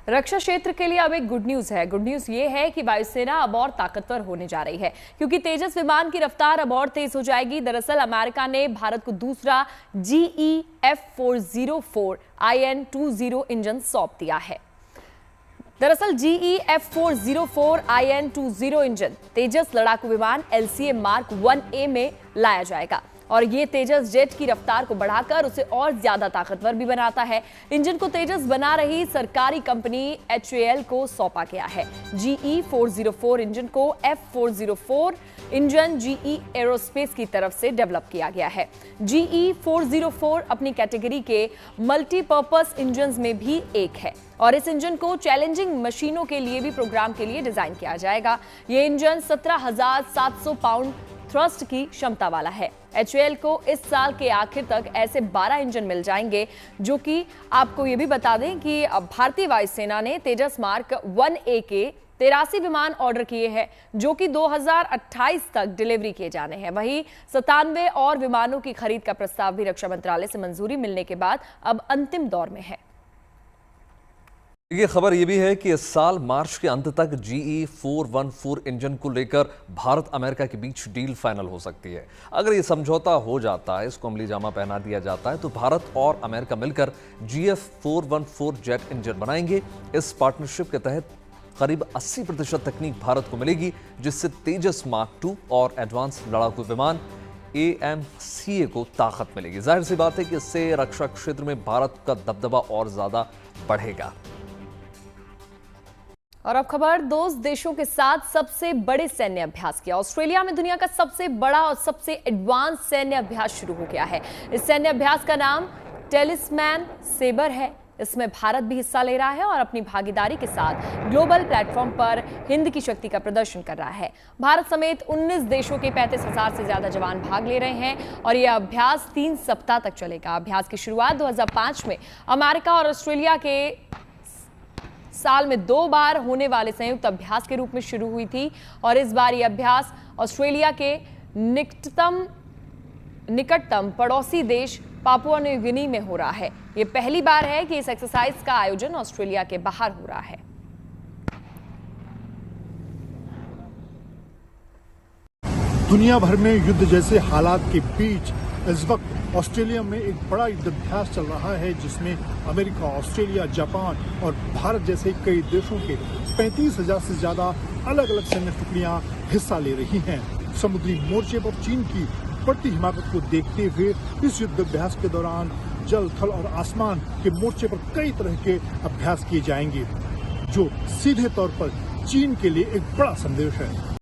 रक्षा क्षेत्र के लिए अब एक गुड न्यूज है। गुड न्यूज ये है कि वायुसेना अब और ताकतवर होने जा रही है, क्योंकि तेजस विमान की रफ्तार अब और तेज हो जाएगी। दरअसल अमेरिका ने भारत को दूसरा GE F404 IN-20 इंजन सौंप दिया है। दरअसल GE F404 IN-20 इंजन तेजस लड़ाकू विमान LCA Mark 1A में लाया जाएगा और ये तेजस जेट की रफ्तार को बढ़ाकर उसे और ज्यादा ताकतवर भी बनाता है। इंजन को तेजस बना रही सरकारी कंपनी HAL को सौंपा गया है। GE 404 इंजन को F404 इंजन GE एरोस्पेस की तरफ से डेवलप किया गया है। GE 404 अपनी कैटेगरी के मल्टीपर्पस इंजन्स में भी एक है और इस इंजन को चैलेंजिंग मशीनों के लिए भी प्रोग्राम के लिए डिजाइन किया जाएगा। ये इंजन 17,700 पाउंड थ्रस्ट की क्षमता वाला है। HAL को इस साल के आखिर तक ऐसे 12 इंजन मिल जाएंगे, जो कि आपको ये भी बता दें कि भारतीय वायुसेना ने तेजस मार्क 1A के 83 विमान ऑर्डर किए हैं, जो कि 2028 तक डिलीवरी किए जाने हैं। वहीं 97 और विमानों की खरीद का प्रस्ताव भी रक्षा मंत्रालय से मंजूरी मिलने के बाद अब अंतिम दौर में है। ये खबर ये भी है कि इस साल मार्च के अंत तक GE 414 इंजन को लेकर भारत अमेरिका के बीच डील फाइनल हो सकती है। अगर ये समझौता हो जाता है, इसको अमली जामा पहना दिया जाता है, तो भारत और अमेरिका मिलकर GF 414 जेट इंजन बनाएंगे। इस पार्टनरशिप के तहत करीब 80% तकनीक भारत को मिलेगी, जिससे तेजस मार्क 2 और एडवांस लड़ाकू विमान AMCA को ताकत मिलेगी। जाहिर सी बात है कि इससे रक्षा क्षेत्र में भारत का दबदबा और ज्यादा बढ़ेगा। और अब खबर दोस्त देशों के साथ सबसे बड़े सैन्य अभ्यास की। ऑस्ट्रेलिया में दुनिया का सबसे बड़ा और सबसे एडवांस सैन्य अभ्यास शुरू हो गया है। इस सैन्य अभ्यास का नाम टेलिस्मैन सेबर है। इसमें भारत भी हिस्सा ले रहा है और अपनी भागीदारी के साथ ग्लोबल प्लेटफॉर्म पर हिंद की शक्ति का प्रदर्शन कर रहा है। भारत समेत 19 देशों के 35,000 से ज्यादा जवान भाग ले रहे हैं और यह अभ्यास 3 सप्ताह तक चलेगा। अभ्यास की शुरुआत 2005 में अमेरिका और ऑस्ट्रेलिया के साल में 2 बार होने वाले संयुक्त अभ्यास के रूप में शुरू हुई थी और इस बार यह अभ्यास ऑस्ट्रेलिया के निकटतम पड़ोसी देश पापुआ न्यू गिनी में हो रहा है। यह पहली बार है कि इस एक्सरसाइज का आयोजन ऑस्ट्रेलिया के बाहर हो रहा है। दुनिया भर में युद्ध जैसे हालात के बीच इस वक्त ऑस्ट्रेलिया में एक बड़ा युद्धाभ्यास चल रहा है, जिसमें अमेरिका, ऑस्ट्रेलिया, जापान और भारत जैसे कई देशों के 35,000 से ज्यादा अलग अलग सैन्य टुकड़ियां हिस्सा ले रही हैं। समुद्री मोर्चे पर चीन की बढ़ती हिमाकत को देखते हुए इस युद्धाभ्यास के दौरान जल, थल और आसमान के मोर्चे पर कई तरह के अभ्यास किए जाएंगे, जो सीधे तौर पर चीन के लिए एक बड़ा संदेश है।